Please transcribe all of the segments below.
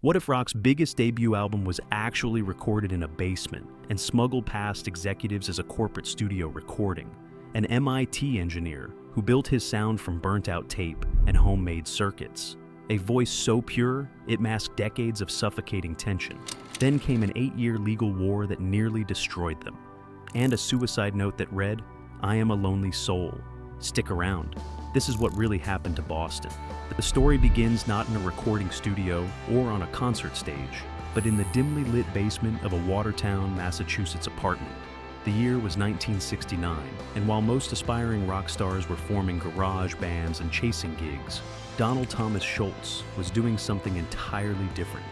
What if rock's biggest debut album was actually recorded in a basement and smuggled past executives as a corporate studio recording? An MIT engineer who built his sound from burnt-out tape and homemade circuits. A voice so pure, it masked decades of suffocating tension. Then came an 8-year legal war that nearly destroyed them. And a suicide note that read, "I am a lonely soul. Stick around. This is what really happened to Boston." The story begins not in a recording studio or on a concert stage, but in the dimly lit basement of a Watertown, Massachusetts apartment. The year was 1969, and while most aspiring rock stars were forming garage bands and chasing gigs, Donald Thomas Scholz was doing something entirely different.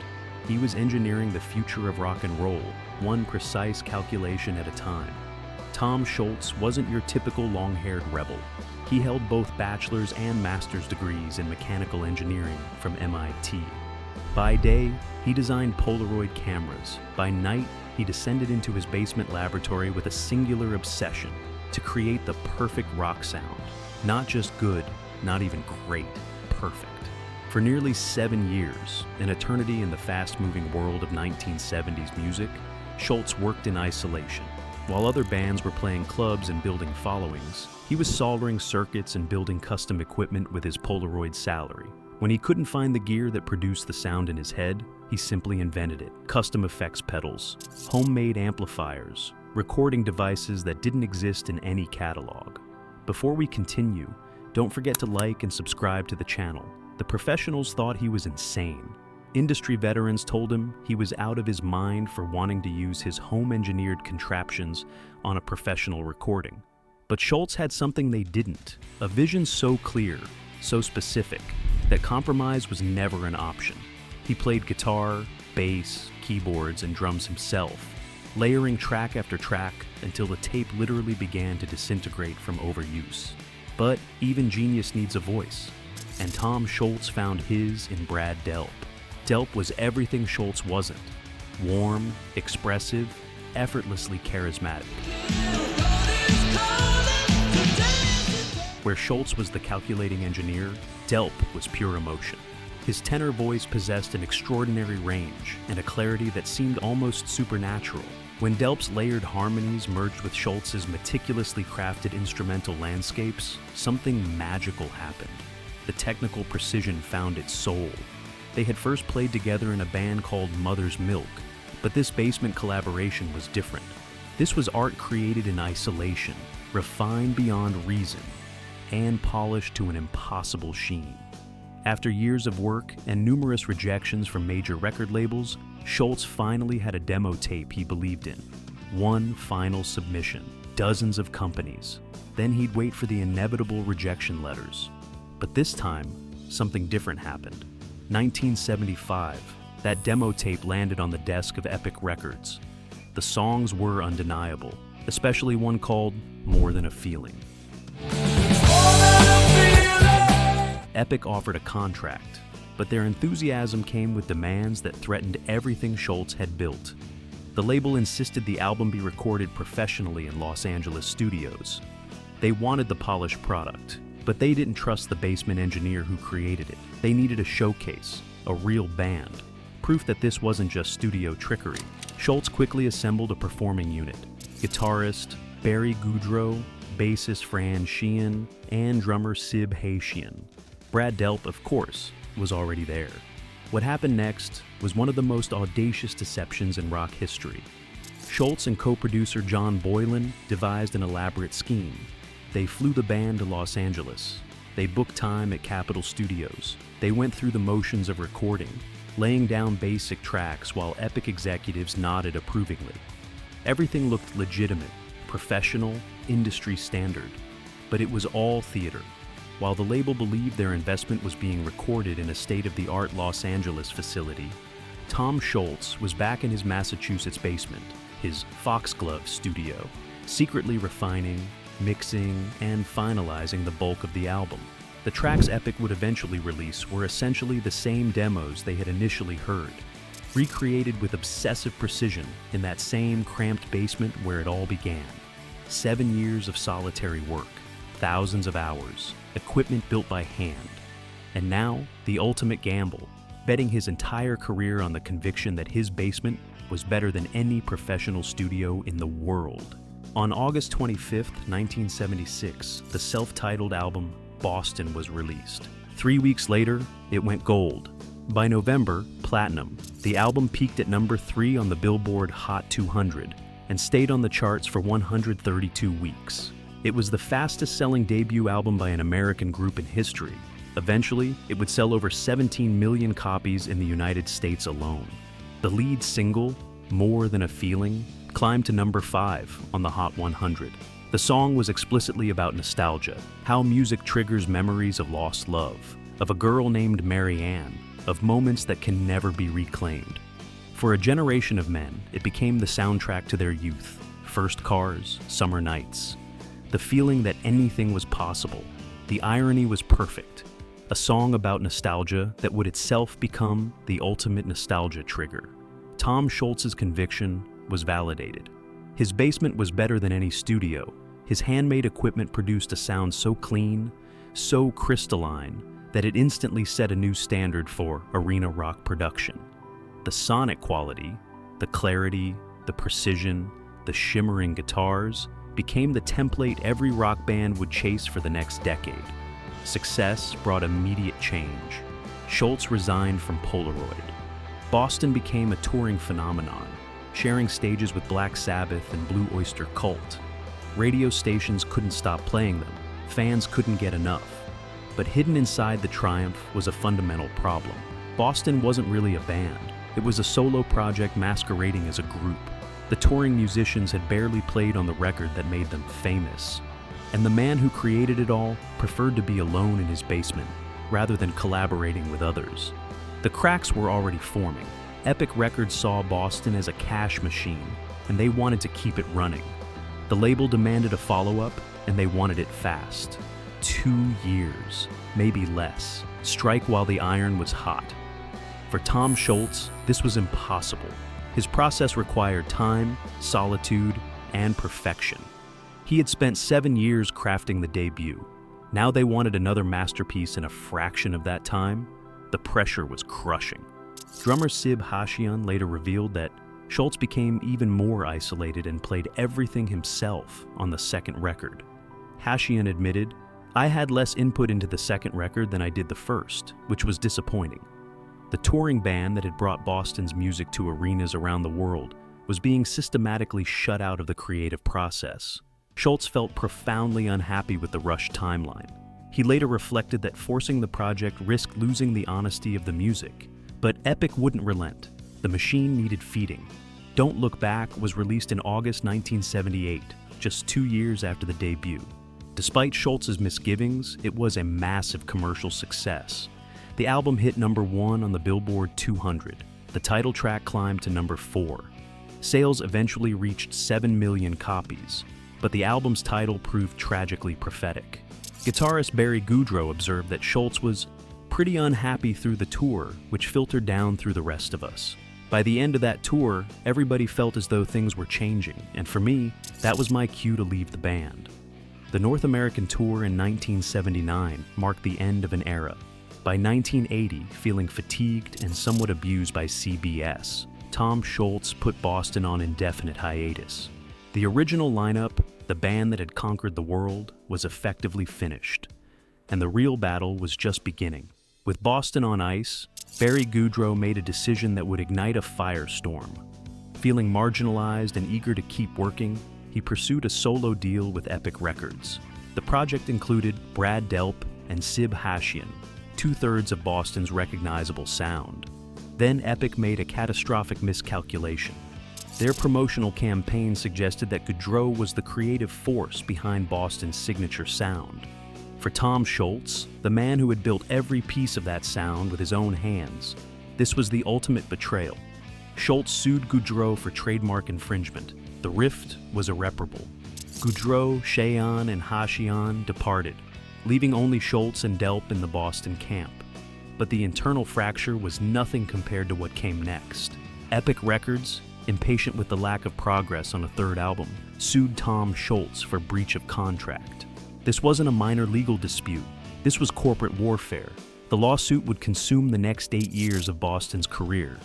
He was engineering the future of rock and roll, one precise calculation at a time. Tom Scholz wasn't your typical long-haired rebel. He held both bachelor's and master's degrees in mechanical engineering from MIT. By day, he designed Polaroid cameras. By night, he descended into his basement laboratory with a singular obsession to create the perfect rock sound. Not just good, not even great, perfect. For nearly 7 years, an eternity in the fast-moving world of 1970s music, Scholz worked in isolation. While other bands were playing clubs and building followings, he was soldering circuits and building custom equipment with his Polaroid salary. When he couldn't find the gear that produced the sound in his head, he simply invented it. Custom effects pedals, homemade amplifiers, recording devices that didn't exist in any catalog. Before we continue, don't forget to like and subscribe to the channel. The professionals thought he was insane. Industry veterans told him he was out of his mind for wanting to use his home-engineered contraptions on a professional recording. But Scholz had something they didn't, a vision so clear, so specific, that compromise was never an option. He played guitar, bass, keyboards, and drums himself, layering track after track until the tape literally began to disintegrate from overuse. But even genius needs a voice, and Tom Scholz found his in Brad Delp. Delp was everything Scholz wasn't: warm, expressive, effortlessly charismatic. Where Scholz was the calculating engineer, Delp was pure emotion. His tenor voice possessed an extraordinary range and a clarity that seemed almost supernatural. When Delp's layered harmonies merged with Scholz's meticulously crafted instrumental landscapes, something magical happened. The technical precision found its soul. They had first played together in a band called Mother's Milk, but this basement collaboration was different. This was art created in isolation, refined beyond reason, and polished to an impossible sheen. After years of work and numerous rejections from major record labels, Scholz finally had a demo tape he believed in. One final submission, dozens of companies. Then he'd wait for the inevitable rejection letters. But this time, something different happened. 1975, that demo tape landed on the desk of Epic Records. The songs were undeniable, especially one called More Than a Feeling. Epic offered a contract, but their enthusiasm came with demands that threatened everything Scholz had built. The label insisted the album be recorded professionally in Los Angeles studios. They wanted the polished product, but they didn't trust the basement engineer who created it. They needed a showcase, a real band, proof that this wasn't just studio trickery. Scholz quickly assembled a performing unit: guitarist Barry Goudreau, bassist Fran Sheehan, and drummer Sib Haitian. Brad Delp, of course, was already there. What happened next was one of the most audacious deceptions in rock history. Scholz and co-producer John Boylan devised an elaborate scheme. They flew the band to Los Angeles. They booked time at Capitol Studios. They went through the motions of recording, laying down basic tracks while Epic executives nodded approvingly. Everything looked legitimate, professional, industry standard. But it was all theater. While the label believed their investment was being recorded in a state-of-the-art Los Angeles facility, Tom Scholz was back in his Massachusetts basement, his Foxglove studio, secretly refining, mixing, and finalizing the bulk of the album. The tracks Epic would eventually release were essentially the same demos they had initially heard, recreated with obsessive precision in that same cramped basement where it all began. 7 years of solitary work, thousands of hours, equipment built by hand. And now, the ultimate gamble. betting his entire career on the conviction that his basement was better than any professional studio in the world. On August 25, 1976, the self-titled album Boston was released. 3 weeks later, it went gold. By November, platinum. The album peaked at number 3 on the Billboard Hot 200 and stayed on the charts for 132 weeks. It was the fastest-selling debut album by an American group in history. Eventually, it would sell over 17 million copies in the United States alone. The lead single, More Than a Feeling, climbed to number 5 on the Hot 100. The song was explicitly about nostalgia, how music triggers memories of lost love, of a girl named Mary Ann, of moments that can never be reclaimed. For a generation of men, it became the soundtrack to their youth, first cars, summer nights. The feeling that anything was possible. The irony was perfect. A song about nostalgia that would itself become the ultimate nostalgia trigger. Tom Scholz's conviction was validated. His basement was better than any studio. His handmade equipment produced a sound so clean, so crystalline, that it instantly set a new standard for arena rock production. The sonic quality, the clarity, the precision, the shimmering guitars became the template every rock band would chase for the next decade. Success brought immediate change. Scholz resigned from Polaroid. Boston became a touring phenomenon, sharing stages with Black Sabbath and Blue Oyster Cult. Radio stations couldn't stop playing them. Fans couldn't get enough. But hidden inside the triumph was a fundamental problem. Boston wasn't really a band. It was a solo project masquerading as a group. The touring musicians had barely played on the record that made them famous. And the man who created it all preferred to be alone in his basement, rather than collaborating with others. The cracks were already forming. Epic Records saw Boston as a cash machine, and they wanted to keep it running. The label demanded a follow-up, and they wanted it fast. 2 years, maybe less. Strike while the iron was hot. For Tom Scholz, this was impossible. His process required time, solitude, and perfection. He had spent 7 years crafting the debut. Now they wanted another masterpiece in a fraction of that time. The pressure was crushing. Drummer Sib Hashian later revealed that Scholz became even more isolated and played everything himself on the second record. Hashian admitted, "I had less input into the second record than I did the first, which was disappointing." The touring band that had brought Boston's music to arenas around the world was being systematically shut out of the creative process. Scholz felt profoundly unhappy with the rushed timeline. He later reflected that forcing the project risked losing the honesty of the music. But Epic wouldn't relent. The machine needed feeding. Don't Look Back was released in August 1978, just 2 years after the debut. Despite Scholz's misgivings, it was a massive commercial success. The album hit number 1 on the Billboard 200. The title track climbed to number 4. Sales eventually reached 7 million copies, but the album's title proved tragically prophetic. Guitarist Barry Goudreau observed that Scholz was pretty unhappy through the tour, which filtered down through the rest of us. By the end of that tour, everybody felt as though things were changing, and for me, that was my cue to leave the band. The North American tour in 1979 marked the end of an era. By 1980, feeling fatigued and somewhat abused by CBS, Tom Scholz put Boston on indefinite hiatus. The original lineup, the band that had conquered the world, was effectively finished, and the real battle was just beginning. With Boston on ice, Barry Goudreau made a decision that would ignite a firestorm. Feeling marginalized and eager to keep working, he pursued a solo deal with Epic Records. The project included Brad Delp and Sib Hashian, 2/3 of Boston's recognizable sound. Then Epic made a catastrophic miscalculation. Their promotional campaign suggested that Goudreau was the creative force behind Boston's signature sound. For Tom Scholz, the man who had built every piece of that sound with his own hands, this was the ultimate betrayal. Scholz sued Goudreau for trademark infringement. The rift was irreparable. Goudreau, Cheyenne, and Hashian departed, leaving only Scholz and Delp in the Boston camp. But the internal fracture was nothing compared to what came next. Epic Records, impatient with the lack of progress on a third album, sued Tom Scholz for breach of contract. This wasn't a minor legal dispute. This was corporate warfare. The lawsuit would consume the next 8 years of Boston's career.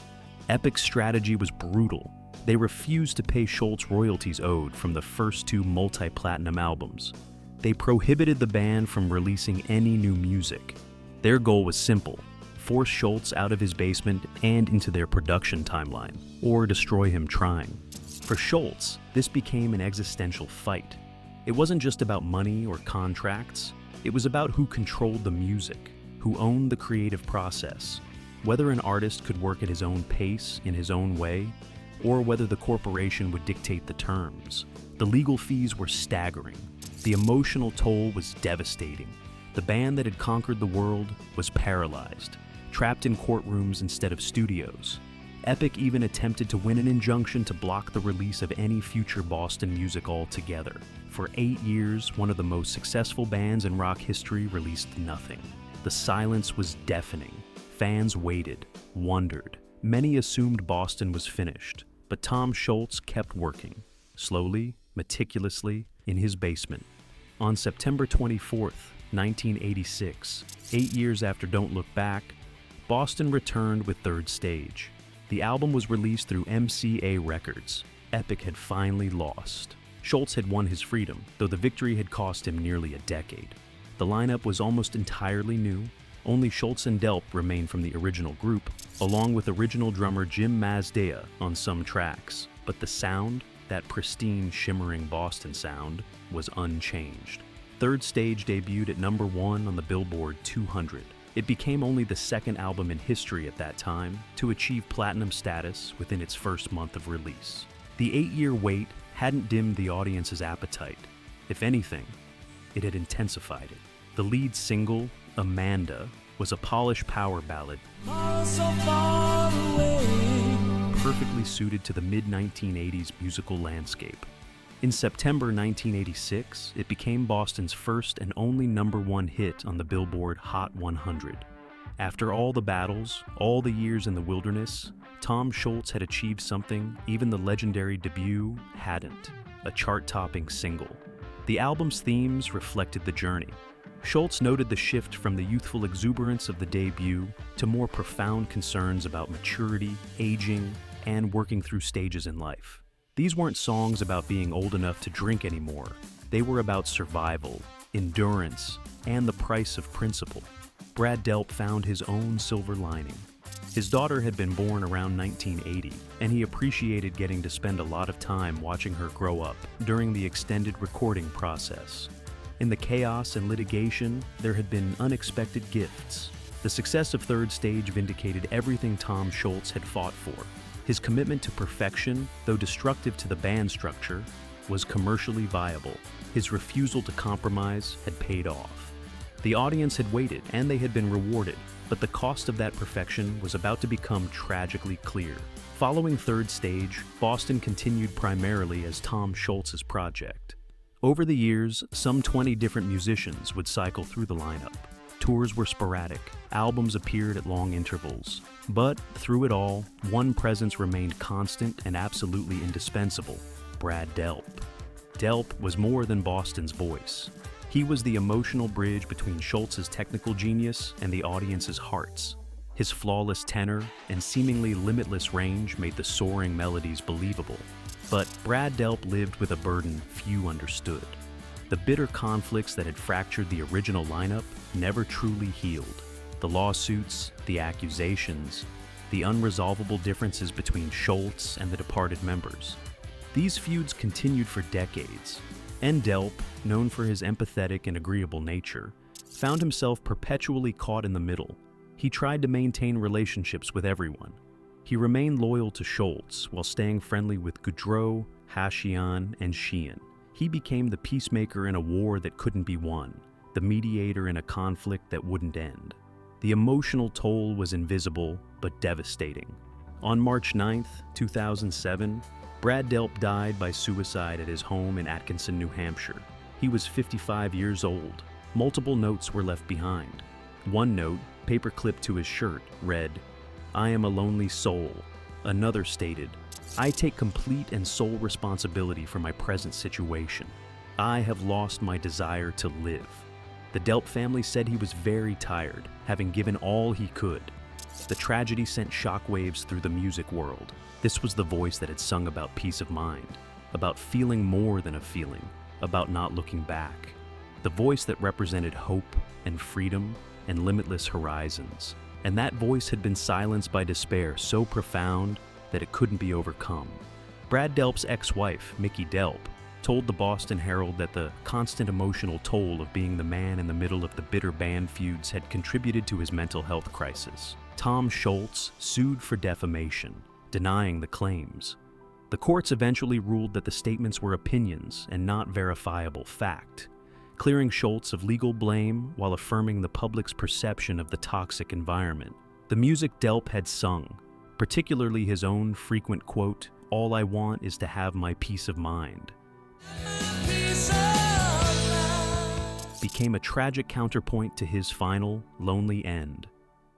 Epic's strategy was brutal. They refused to pay Scholz royalties owed from the first 2 multi-platinum albums. They prohibited the band from releasing any new music. Their goal was simple: force Scholz out of his basement and into their production timeline, or destroy him trying. For Scholz, this became an existential fight. It wasn't just about money or contracts. It was about who controlled the music, who owned the creative process, whether an artist could work at his own pace in his own way, or whether the corporation would dictate the terms. The legal fees were staggering. The emotional toll was devastating. The band that had conquered the world was paralyzed, trapped in courtrooms instead of studios. Epic even attempted to win an injunction to block the release of any future Boston music altogether. For 8 years, one of the most successful bands in rock history released nothing. The silence was deafening. Fans waited, wondered. Many assumed Boston was finished, but Tom Scholz kept working, slowly, meticulously, in his basement. On September 24th, 1986, 8 years after Don't Look Back, Boston returned with Third Stage. The album was released through MCA Records. Epic had finally lost. Scholz had won his freedom, though the victory had cost him nearly a decade. The lineup was almost entirely new. Only Scholz and Delp remained from the original group, along with original drummer Jim Mazdea on some tracks. But the sound, that pristine, shimmering Boston sound, was unchanged. Third Stage debuted at #1 on the Billboard 200. It became only the second album in history at that time to achieve platinum status within its first month of release. The 8-year wait hadn't dimmed the audience's appetite. If anything, it had intensified it. The lead single, Amanda, was a polished power ballad, perfectly suited to the mid-1980s musical landscape. In September 1986, it became Boston's first and only #1 hit on the Billboard Hot 100. After all the battles, all the years in the wilderness, Tom Scholz had achieved something even the legendary debut hadn't: a chart-topping single. The album's themes reflected the journey. Scholz noted the shift from the youthful exuberance of the debut to more profound concerns about maturity, aging, and working through stages in life. These weren't songs about being old enough to drink anymore. They were about survival, endurance, and the price of principle. Brad Delp found his own silver lining. His daughter had been born around 1980, and he appreciated getting to spend a lot of time watching her grow up during the extended recording process. In the chaos and litigation, there had been unexpected gifts. The success of Third Stage vindicated everything Tom Scholz had fought for. His commitment to perfection, though destructive to the band structure, was commercially viable. His refusal to compromise had paid off. The audience had waited, and they had been rewarded, but the cost of that perfection was about to become tragically clear. Following Third Stage, Boston continued primarily as Tom Scholz's project. Over the years, some 20 different musicians would cycle through the lineup. Tours were sporadic, albums appeared at long intervals. But through it all, one presence remained constant and absolutely indispensable: Brad Delp. Delp was more than Boston's voice. He was the emotional bridge between Scholz's technical genius and the audience's hearts. His flawless tenor and seemingly limitless range made the soaring melodies believable. But Brad Delp lived with a burden few understood. The bitter conflicts that had fractured the original lineup never truly healed. The lawsuits, the accusations, the unresolvable differences between Scholz and the departed members. These feuds continued for decades, and Delp, known for his empathetic and agreeable nature, found himself perpetually caught in the middle. He tried to maintain relationships with everyone. He remained loyal to Scholz while staying friendly with Goudreau, Hashian, and Sheehan. He became the peacemaker in a war that couldn't be won, the mediator in a conflict that wouldn't end. The emotional toll was invisible but devastating. On March 9, 2007, Brad Delp died by suicide at his home in Atkinson, New Hampshire. He was 55 years old. Multiple notes were left behind. One note, paper-clipped to his shirt, read, "I am a lonely soul." Another stated, "I take complete and sole responsibility for my present situation. I have lost my desire to live." The Delp family said he was very tired, having given all he could. The tragedy sent shockwaves through the music world. This was the voice that had sung about peace of mind, about feeling more than a feeling, about not looking back. The voice that represented hope and freedom and limitless horizons. And that voice had been silenced by despair so profound that it couldn't be overcome. Brad Delp's ex-wife, Mickey Delp, told the Boston Herald that the constant emotional toll of being the man in the middle of the bitter band feuds had contributed to his mental health crisis. Tom Scholz sued for defamation, denying the claims. The courts eventually ruled that the statements were opinions and not verifiable fact, clearing Scholz of legal blame while affirming the public's perception of the toxic environment. The music Delp had sung, particularly his own frequent quote, "All I want is to have my peace of mind," became a tragic counterpoint to his final, lonely end.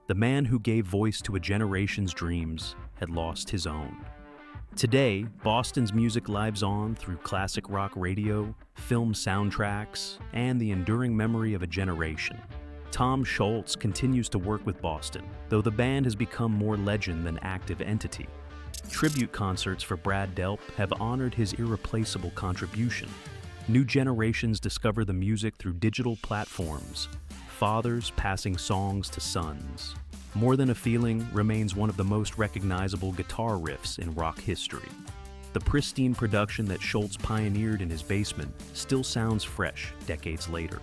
The man who gave voice to a generation's dreams had lost his own. Today, Boston's music lives on through classic rock radio, film soundtracks, and the enduring memory of a generation. Tom Scholz continues to work with Boston, though the band has become more legend than active entity. Tribute concerts for Brad Delp have honored his irreplaceable contribution. New generations discover the music through digital platforms, fathers passing songs to sons. More Than a Feeling remains one of the most recognizable guitar riffs in rock history. The pristine production that Scholz pioneered in his basement still sounds fresh decades later.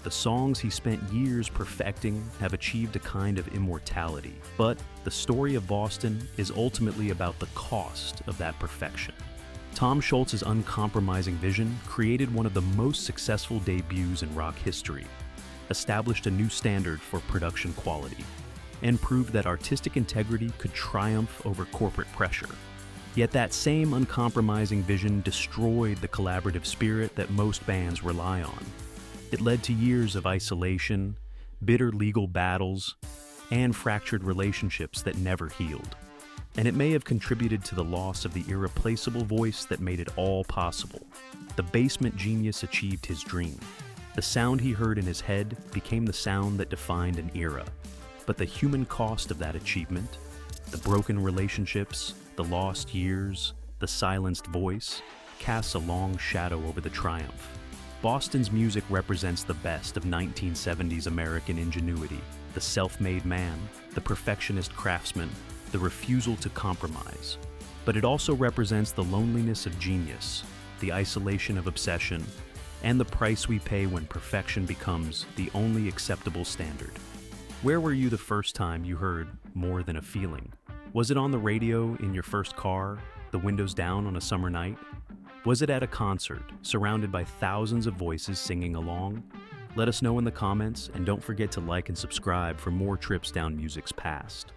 The songs he spent years perfecting have achieved a kind of immortality, but the story of Boston is ultimately about the cost of that perfection. Tom Scholz's uncompromising vision created one of the most successful debuts in rock history, established a new standard for production quality, and proved that artistic integrity could triumph over corporate pressure. Yet that same uncompromising vision destroyed the collaborative spirit that most bands rely on. It led to years of isolation, bitter legal battles, and fractured relationships that never healed. And it may have contributed to the loss of the irreplaceable voice that made it all possible. The basement genius achieved his dream. The sound he heard in his head became the sound that defined an era. But the human cost of that achievement, the broken relationships, the lost years, the silenced voice, casts a long shadow over the triumph. Boston's music represents the best of 1970s American ingenuity, the self-made man, the perfectionist craftsman, the refusal to compromise. But it also represents the loneliness of genius, the isolation of obsession, and the price we pay when perfection becomes the only acceptable standard. Where were you the first time you heard More Than a Feeling? Was it on the radio in your first car, the windows down on a summer night? Was it at a concert, surrounded by thousands of voices singing along? Let us know in the comments, and don't forget to like and subscribe for more trips down music's past.